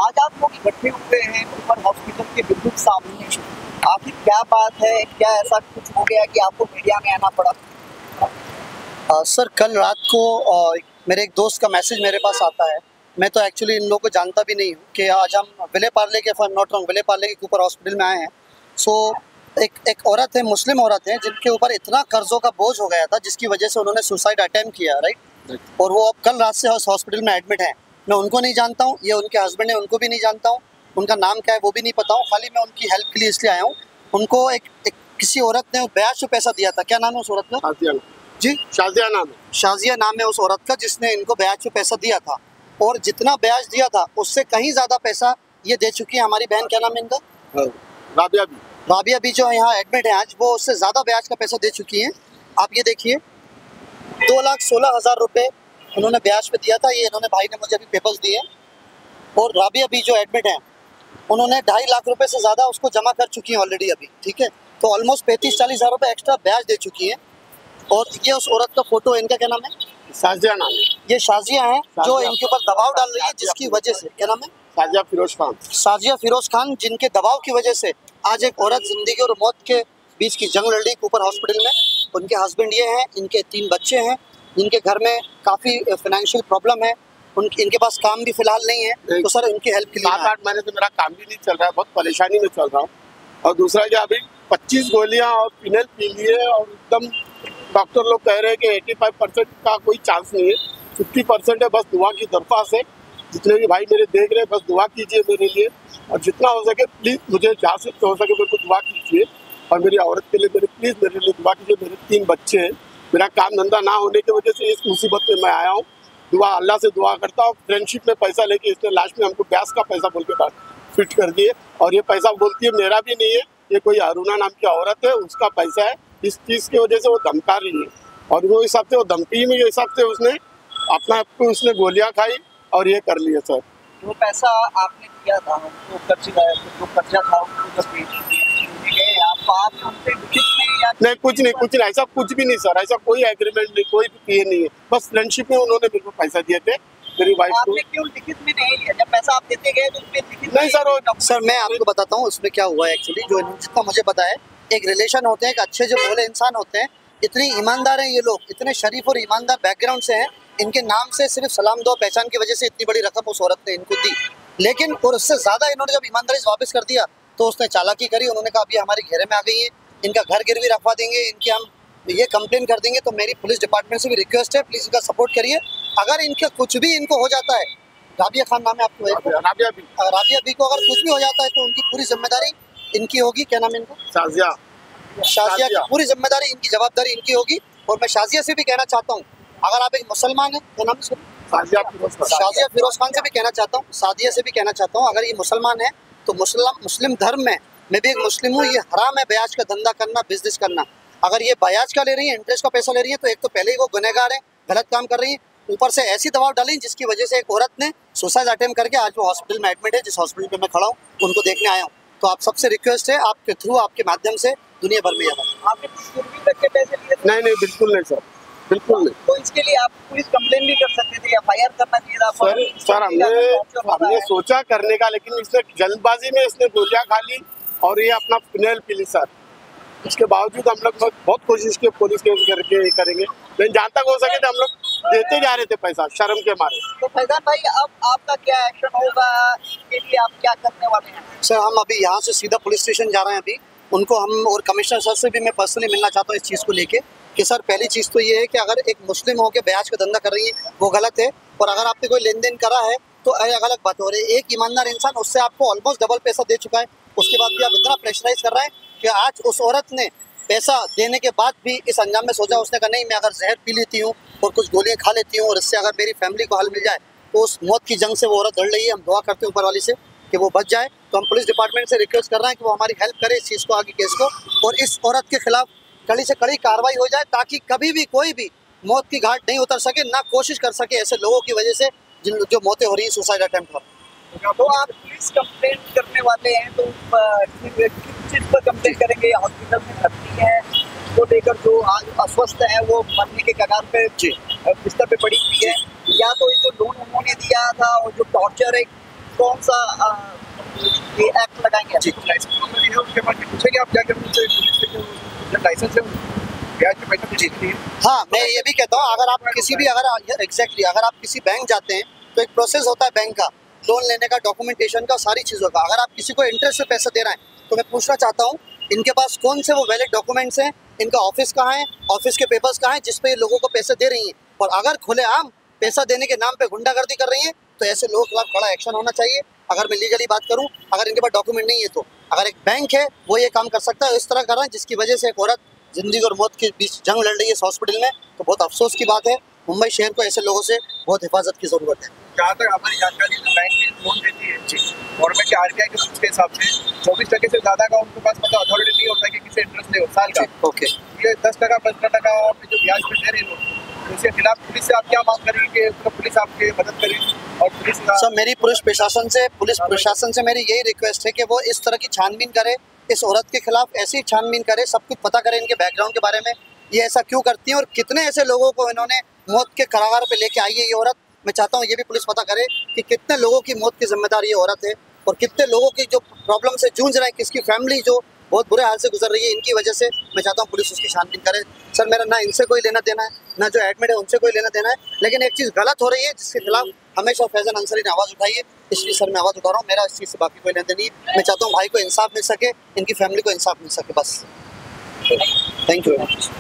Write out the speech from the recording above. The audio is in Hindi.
आज आप लोग इकट्ठे हुए हैं ऊपर हॉस्पिटल के बिल्कुल सामने, आखिर क्या बात है? क्या ऐसा कुछ हो गया कि आपको मीडिया में आना पड़ा? सर कल रात को मेरे एक दोस्त का मैसेज मेरे पास आता है। मैं तो एक्चुअली इन लोगों को जानता भी नहीं हूँ कि आज हम विले पार्ले के, for not wrong, Vile Parle के ऊपर हॉस्पिटल में आए हैं। सो एक औरत है, मुस्लिम औरत है, जिनके ऊपर इतना कर्जों का बोझ हो गया था जिसकी वजह से उन्होंने सुसाइड अटेम्प्ट किया, राइट। और वो अब कल रात से हॉस्पिटल में एडमिट है। मैं उनको नहीं जानता हूँ, ये उनके हस्बैंड है, उनको भी नहीं जानता हूँ, उनका नाम क्या है वो भी नहीं पता हूँ। खाली मैं उनकी हेल्प के लिए इसलिए आया हूँ। उनको एक किसी औरत ने ब्याज पे पैसा दिया था। क्या नाम है उस औरत का? जी, शाजिया नाम है। शाजिया नाम है उस औरत का, जिसने इनको ब्याज पे पैसा दिया था। और जितना ब्याज दिया था उससे कहीं ज़्यादा पैसा ये दे चुकी है हमारी बहन। क्या नाम है इनका? राबिया भी जो यहाँ एडमिट है आज, वो उससे ज़्यादा ब्याज का पैसा दे चुकी हैं। आप ये देखिए, 2,16,000 रुपये उन्होंने ब्याज पे दिया था। ये इन्होंने, भाई ने मुझे अभी पेपर्स दिए। और राबिया भी जो एडमिट हैं, उन्होंने 2.5 लाख रुपये से ज़्यादा उसको जमा कर चुकी हैं ऑलरेडी अभी, ठीक है। तो ऑलमोस्ट 35-40 हज़ार रुपये एक्स्ट्रा ब्याज दे चुकी हैं। और ये उस औरत का फोटो है। इनका क्या नाम है? शाजिया नाम है। ये शाजिया है जो इनके ऊपर दबाव डाल रही है, जिसकी वजह से, क्या नाम है? शाजिया फिरोज खान। शाजिया फिरोज खान, जिनके दबाव की वजह से आज एक औरत जिंदगी और मौत के बीच की जंग लड़ रही ऊपर हॉस्पिटल में। उनके हस्बैंड ये हैं, इनके 3 बच्चे हैं, इनके घर में काफ़ी फाइनेंशियल प्रॉब्लम है, इनके पास काम भी फिलहाल नहीं है। तो सर इनकी हेल्प के लिए 7-8 महीने से मेरा काम भी नहीं चल रहा है, बहुत परेशानी में चल रहा हूँ। और दूसरा क्या, अभी 25 गोलियाँ और फिनेल पी लिए और एकदम डॉक्टर लोग कह रहे हैं कि 85% का कोई चांस नहीं है, 50% है। बस दुआ की दरख्वास्त है, जितने भी भाई मेरे देख रहे हैं, बस दुआ कीजिए मेरे लिए। और जितना हो सके प्लीज़ मुझे, जहाँ से हो सके मेरे को दुआ कीजिए। और मेरी औरत के लिए प्लीज़ मेरे लिए दुआ कीजिए। मेरे 3 बच्चे हैं, मेरा काम धंधा ना होने की वजह से इस मुसीबत में मैं आया हूँ। दुआ, अल्लाह से दुआ करता हूँ। फ्रेंडशिप में पैसा लेके इसने लास्ट में हमको ब्याज का पैसा बोल के फिट कर दिए। और ये पैसा बोलती है मेरा भी नहीं है, ये कोई अरुणा नाम की औरत है, उसका पैसा है। इस चीज़ की वजह से वो धमका रही है। और वो हिसाब से, वो धमकी में हिसाब से उसने अपना आपको उसने गोलियां खाई और ये कर लिया सर। जो पैसा आपने दिया था उनको, जो कर्जा था उनको जब नहीं, कुछ नहीं, ऐसा कुछ भी नहीं सर, ऐसा कोई एग्रीमेंट नहीं, कोई ये नहीं है। बस फ्रेंडशिप में उन्होंने मेरे को पैसा दिए थे, मेरी वाइफ को। आपने क्यों लिखित में नहीं लिया? जब पैसा आप देते गए तो उसमें लिखित नहीं सर, मैं आपको बताता हूँ उसमें क्या हुआ है। एक्चुअली जो जितना मुझे पता है, एक रिलेशन होते हैं, एक अच्छे जो भोले इंसान होते हैं, इतनी ईमानदार हैं ये लोग, इतने शरीफ और ईमानदार बैकग्राउंड से हैं। इनके नाम से सिर्फ सलाम दुआ पहचान की वजह से इतनी बड़ी रकम उस औरत ने इनको दी। लेकिन और उससे ज़्यादा इन्होंने जब ईमानदारी से वापस कर दिया तो उसने चालाकी करी। उन्होंने कहा अभी हमारे घेरे में आ गई है, इनका घर गिरवी रखवा देंगे, इनकी हम ये कंप्लेन कर देंगे। तो मेरी पुलिस डिपार्टमेंट से भी रिक्वेस्ट है, प्लीज़ इनका सपोर्ट करिए। अगर इनके कुछ भी इनको हो जाता है, राबिया खान नाम है आपको? राबिया बी को अगर कुछ भी हो जाता है तो उनकी पूरी जिम्मेदारी इनकी होगी। क्या नाम है इनको? शाजिया की पूरी जिम्मेदारी, इनकी जवाबदारी इनकी होगी। और मैं शाजिया से भी कहना चाहता हूँ, अगर आप एक मुसलमान हैं, क्या नाम है? शाजिया फिरोज खान से भी कहना चाहता हूँ, सादिया से भी कहना चाहता हूँ, अगर ये मुसलमान है तो मुस्लिम धर्म में मैं भी एक मुस्लिम हूँ, ये हराम है ब्याज का धंधा करना, बिजनेस करना। अगर ये ब्याज का ले रही है, इंटरेस्ट का पैसा ले रही है, तो एक तो पहले ही वो गुनहगार है, गलत काम कर रही है, ऊपर से ऐसी दबाव डाली जिसकी वजह से एक औरत ने सुसाइड अटेम्प्ट करके आज वो हॉस्पिटल में एडमिट है। जिस हॉस्पिटल पे मैं खड़ा हूँ उनको देखने आया हूँ। तो आप सबसे रिक्वेस्ट है, आपके थ्रू, आपके माध्यम से दुनिया भर में आपने पैसे लिए? नहीं, बिल्कुल नहीं सर, बिल्कुल नहीं। तो इसके लिए आप पुलिस कंप्लेन भी कर सकते थे, FIR करना चाहिए था सर। हमने सोचा करने का, लेकिन इसने जल्दबाजी में इसने गोलियां खा ली और ये अपना फिनेल पी ली सर। इसके बावजूद हम लोग बहुत कोशिश की पुलिस केस करके करेंगे, लेकिन जहाँ तक हो सके तो हम लोग देते जा रहे थे पैसा, शर्म के मारे। तो फैजान भाई, अब आपका क्या एक्शन होगा? इसके लिए आप क्या करने वाले हैं? सर, हम अभी यहाँ से सीधा पुलिस स्टेशन जा रहे हैं। अभी उनको हम, और कमिश्नर सर से भी मैं पर्सनली मिलना चाहता हूँ इस चीज़ को लेके कि सर, पहली चीज़ तो ये है कि अगर एक मुस्लिम होकर ब्याज का धंधा कर रही है वो गलत है, और अगर आपने कोई लेन देन करा है तो अलग बात हो रही है। एक ईमानदार इंसान, उससे आपको ऑलमोस्ट डबल पैसा दे चुका है, उसके बाद भी आप इतना प्रेशराइज कर रहे हैं कि आज उस औरत ने पैसा देने के बाद भी इस अंजाम में सोचा। उसने कहा नहीं, मैं अगर जहर पी लेती हूँ और कुछ गोलियाँ खा लेती हूँ और इससे अगर मेरी फैमिली को हल मिल जाए, तो उस मौत की जंग से वो औरत लड़ रही है। हम दुआ करते हैं ऊपर वाली से कि वो बच जाए। तो हम पुलिस डिपार्टमेंट से रिक्वेस्ट कर रहे हैं कि वो हमारी हेल्प करे इस चीज़ को, आगे केस को, और इस औरत के खिलाफ कड़ी से कड़ी कार्रवाई हो जाए, ताकि कभी भी कोई भी मौत की घाट नहीं उतर सके, ना कोशिश कर सके ऐसे लोगों की वजह से जो मौतें हो रही हैं सुसाइड अटेम्प्ट पर। तो आप पुलिस कंप्लेंट करने वाले हैं तो किस चीज़ पर कंप्लेंट करेंगे? हॉस्पिटल में भर्ती है को लेकर, जो आज अस्वस्थ है, वो मरने के कगार पे बिस्तर पे पड़ी हुई है, या तो जो लोन उन्होंने दिया था और जो टॉर्चर है कौन सा ये एक्ट लगाएंगे? जी। लाइसेंस नंबर है उसके बाद पूछेंगे आप जाकर उनसे जब लाइसेंस है ब्याज पे पैसा दे दीजिए। हाँ, मैं ये भी कहता हूँ, अगर आप किसी भी अगर आप किसी बैंक जाते हैं तो एक प्रोसेस होता है बैंक का, लोन लेने का, डॉक्यूमेंटेशन का, सारी चीज़ों का। अगर आप किसी को इंटरेस्ट से पैसा दे रहे हैं तो मैं पूछना चाहता हूँ इनके पास कौन से वो वैलिड डॉक्यूमेंट्स हैं, इनका ऑफिस कहाँ है, ऑफिस के पेपर्स कहाँ हैं जिस पे ये लोगों को पैसे दे रही हैं। और अगर खुलेआम पैसा देने के नाम पे गुंडागर्दी कर रही हैं तो ऐसे लोगों के खिलाफ कड़ा एक्शन होना चाहिए। अगर मैं लीगली बात करूँ, अगर इनके पास डॉक्यूमेंट नहीं है तो अगर एक बैंक है वो ये काम कर सकता है, इस तरह कर रहा है जिसकी वजह से एक औरत जिंदगी और मौत के बीच जंग लड़ रही है इस हॉस्पिटल में, तो बहुत अफसोस की बात है। मुंबई शहर को ऐसे लोगों से बहुत हिफाजत की ज़रूरत है। जहाँ तक हमारी जानकारी जो बैंक की लोन देती है जी गवर्नमेंट के आरबीआई के रूल्स के हिसाब से 24% से ज़्यादा का उनके पास मतलब अथॉरिटी नहीं होता कि किसी इंटरेस्ट ले साल का। ओके, ये 10% 15% पे जो ब्याज पे दे रहे लोग, तो इसके खिलाफ पुलिस से आप क्या मांग करेंगे कि मतलब पुलिस आपकी मदद करे? और पुलिस सर मेरी पुलिस प्रशासन से मेरी यही रिक्वेस्ट है कि वो इस तरह की छानबीन करे, इस औरत के खिलाफ ऐसी छानबीन करे, सब कुछ पता करे इनके बैकग्राउंड के बारे में, ये ऐसा क्यों करती हैं और कितने ऐसे लोगों को इन्होंने मौत के कगार पे लेके आई है ये औरत। मैं चाहता हूँ ये भी पुलिस पता करे कि कितने लोगों की मौत की जिम्मेदार ये औरत है और कितने लोगों की जो प्रॉब्लम से जूझ रहे हैं, किसकी फैमिली जो बहुत बुरे हाल से गुजर रही है इनकी वजह से। मैं चाहता हूँ पुलिस उसकी छानबीन करे। सर मेरा ना इनसे कोई लेना देना है, ना जो एडमिट है उनसे कोई लेना देना है, लेकिन एक चीज़ गलत हो रही है जिसके खिलाफ हमेशा फैज़ल अंसारी ने आवाज़ उठाई है, इसलिए सर मैं आवाज़ उठा रहा हूँ। मेरा इस चीज़ से बाकी कोई लेना देना नहीं है। मैं चाहता हूँ भाई को इंसाफ मिल सके, इनकी फैमिली को इंसाफ मिल सके, बस। Thank you very much.